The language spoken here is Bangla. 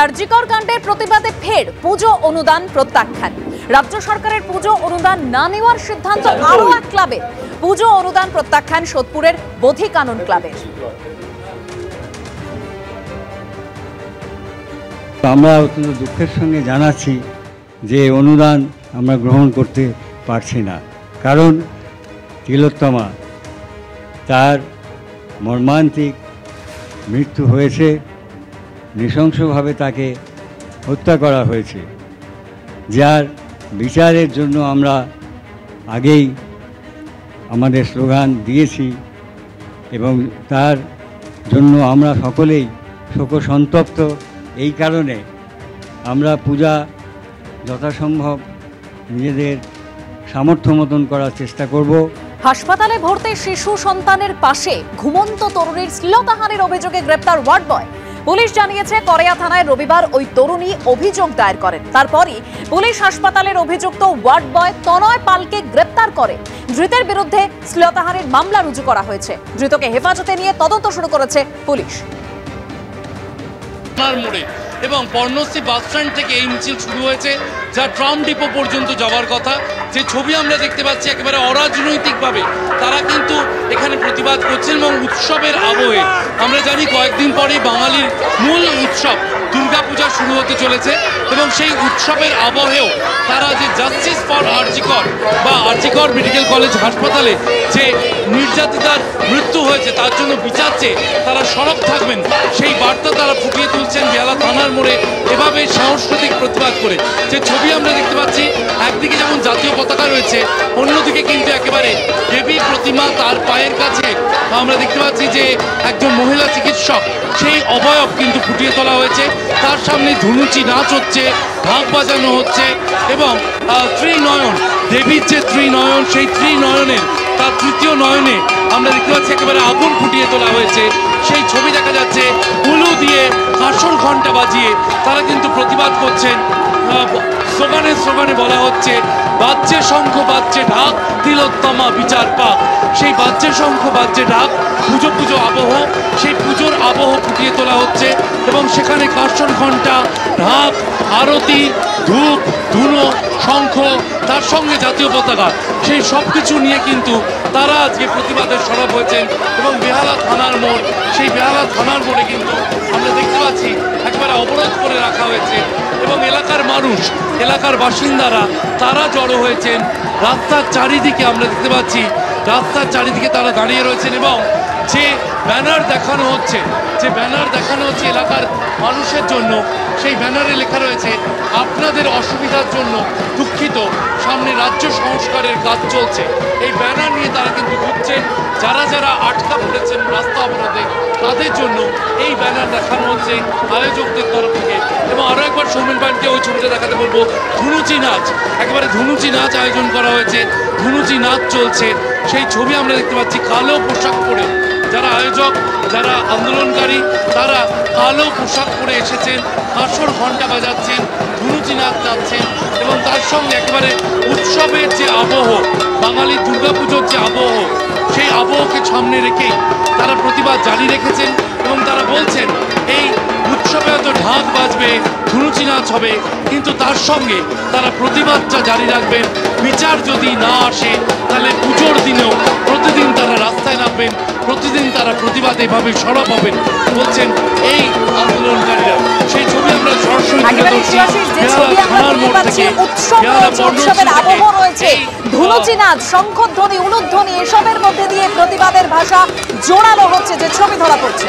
আরজিকর কাণ্ডের প্রতিবাদে ফের পুজো অনুদান প্রত্যাখ্যান। রাজ্য সরকারের পুজো অনুদান না নেওয়ার সিদ্ধান্ত আরও এক ক্লাবের। পুজো অনুদান প্রত্যাখ্যান সোদপুরের বোধি কানন ক্লাবের। আমরা অত্যন্ত দুঃখের সঙ্গে জানাচ্ছি যে অনুদান আমরা গ্রহণ করতে পারছি না, কারণ তিলোত্তমা তার মর্মান্তিক মৃত্যু হয়েছে, নৃশংসভাবে তাকে হত্যা করা হয়েছে, যার বিচারের জন্য আমরা আগেই আমাদের স্লোগান দিয়েছি এবং তার জন্য আমরা সকলেই শোকসন্তপ্ত। এই কারণে আমরা পূজা যথাসম্ভব নিজেদের সামর্থ্য মতন করার চেষ্টা করব। হাসপাতালে ভর্তি শিশু সন্তানের পাশে ঘুমন্ত তরুণীর শ্লীলতাহানির অভিযোগে গ্রেপ্তার ওয়ার্ড বয়। পুলিশ জানিয়েছে, করেয়া থানায় রবিবার ওই তরুণী অভিযোগ দায়ের করেন। তারপরই পুলিশ হাসপাতালের অভিযুক্ত ওয়ার্ড বয় তনয় পালকে গ্রেপ্তার করে। ধৃতের বিরুদ্ধে শ্লীলতাহানির মামলা রুজু করা হয়েছে। ধৃতকে হেফাজতে নিয়ে তদন্ত শুরু করেছে পুলিশ। এবং পর্ণশ্রী বাস স্ট্যান্ড থেকে এই মিছিল শুরু হয়েছে, যা ট্রাম ডিপো পর্যন্ত যাওয়ার কথা। যে ছবি আমরা দেখতে পাচ্ছি, একেবারে অরাজনৈতিকভাবে তারা কিন্তু এখানে প্রতিবাদ করছেন এবং উৎসবের আবহে। আমরা জানি কয়েকদিন পরেই বাঙালির মূল উৎসব দুর্গাপূজা শুরু হতে চলেছে এবং সেই উৎসবের আবহেও তারা যে জাস্টিস ফর আরজিকর বা আরজিকর মেডিকেল কলেজ হাসপাতালে যে নির্যাতিতার মৃত্যু হয়েছে তার জন্য বিচার চেয়ে তারা সরব থাকবেন, সেই বার্তা তারা ফুটিয়ে তুলছেন বেহালা থানার মোড়ে এভাবে সাংস্কৃতিক প্রতিবাদ করে। যে ছবি আমরা দেখতে পাচ্ছি, একদিকে যেমন জাতীয় পতাকা রয়েছে, অন্যদিকে কিন্তু একেবারে দেবী প্রতিমা, তার পায়ের কাছে আমরা দেখতে পাচ্ছি যে একজন মহিলা চিকিৎসক, সেই অবয়ব কিন্তু ফুটিয়ে তোলা হয়েছে। তার সামনে ধুনুচি নাচ হচ্ছে, ঢাক বাজানো হচ্ছে এবং ত্রিনয়ন, দেবীর যে ত্রিনয়ন, সেই ত্রিনয়নের তার তৃতীয় নয়নে আমরা দেখতে পাচ্ছি একেবারে আগুন ফুটিয়ে তোলা হয়েছে। সেই ছবি দেখা যাচ্ছে, উলু দিয়ে কাঁসর ঘণ্টা বাজিয়ে তারা কিন্তু প্রতিবাদ করছেন। স্লোগানে স্লোগানে বলা হচ্ছে, বাজছে শঙ্খ বাজছে ঢাক, তিলোত্তমা বিচার পাক। সেই বাজছে শঙ্খ বাজছে ঢাক, পুজো পুজো আবহ, সেই পুজোর আবহ ফুটিয়ে তোলা হচ্ছে এবং সেখানে কাঁসর ঘণ্টা, ঢাক, আরতি, ধূপ, ধুনো, শঙ্খ, তার সঙ্গে জাতীয় পতাকা, সেই সব কিছু নিয়ে কিন্তু তারা আজকে প্রতিবাদের সরব হয়েছেন। এবং বেহালা থানার মোড়, সেই বেহালা থানার মোড়ে কিন্তু আমরা দেখতে পাচ্ছি একেবারে অবরোধ করে রাখা হয়েছে এবং এলাকার মানুষ, এলাকার বাসিন্দারা তারা জড়ো হয়েছেন। রাস্তার চারিদিকে আমরা দেখতে পাচ্ছি, রাস্তার চারিদিকে তারা দাঁড়িয়ে রয়েছেন এবং যে ব্যানার দেখানো হচ্ছে, যে ব্যানার দেখানো হচ্ছে এলাকার মানুষের জন্য, সেই ব্যানারে লেখা রয়েছে, আপনাদের অসুবিধার জন্য দুঃখিত, সামনে রাজ্য সংস্কারের কাজ চলছে। এই ব্যানার নিয়ে তারা কিন্তু ঘুরছেন। যারা যারা আটকা পড়েছেন রাস্তা অবরোধে, তাদের জন্য এই ব্যানার দেখানো হচ্ছে আয়োজকদের তরফ থেকে। এবং আরও একবার সৌমেন পানকে ওই ছবিটা দেখাতে বলবো। ধুনুচি নাচ, একেবারে ধুনুচি নাচ আয়োজন করা হয়েছে, ধুনুচি নাচ চলছে। সেই ছবি আমরা দেখতে পাচ্ছি, কালো পোশাক পরে যারা আয়োজক, যারা আন্দোলনকারী, তারা কালো পোশাক পরে এসেছেন, কাঁসর ঘণ্টা বাজাচ্ছেন, ধুনুচি নাচ নাচছেন এবং তার সঙ্গে একেবারে উৎসবের যে আবহ, বাঙালির দুর্গাপুজোর যে আবহ, সেই আবহকে সামনে রেখেই তারা প্রতিবাদ জারি রেখেছেন এবং তারা বলছেন, এই উৎসবে হয়তো ঢাক বাজবে, ধুনুচি নাচ হবে, কিন্তু তার সঙ্গে তারা প্রতিবাদটা জারি রাখবেন। বিচার যদি না আসে, তাহলে পুজোর দিনেও প্রতিদিন তারা রাস্তায় নামবেন, প্রতিদিন তারা প্রতিবাদ এভাবে সরব হবেন বলছেন এই আন্দোলনকারীরা। সেই ছবি আমরা সরাসরি ধুনুচি নাচ, শঙ্খধ্বনি, উলুধ্বনি, এসবের মধ্যে দিয়ে প্রতিবাদের ভাষা জোরালো হচ্ছে, যে ছবি ধরা পড়ছে।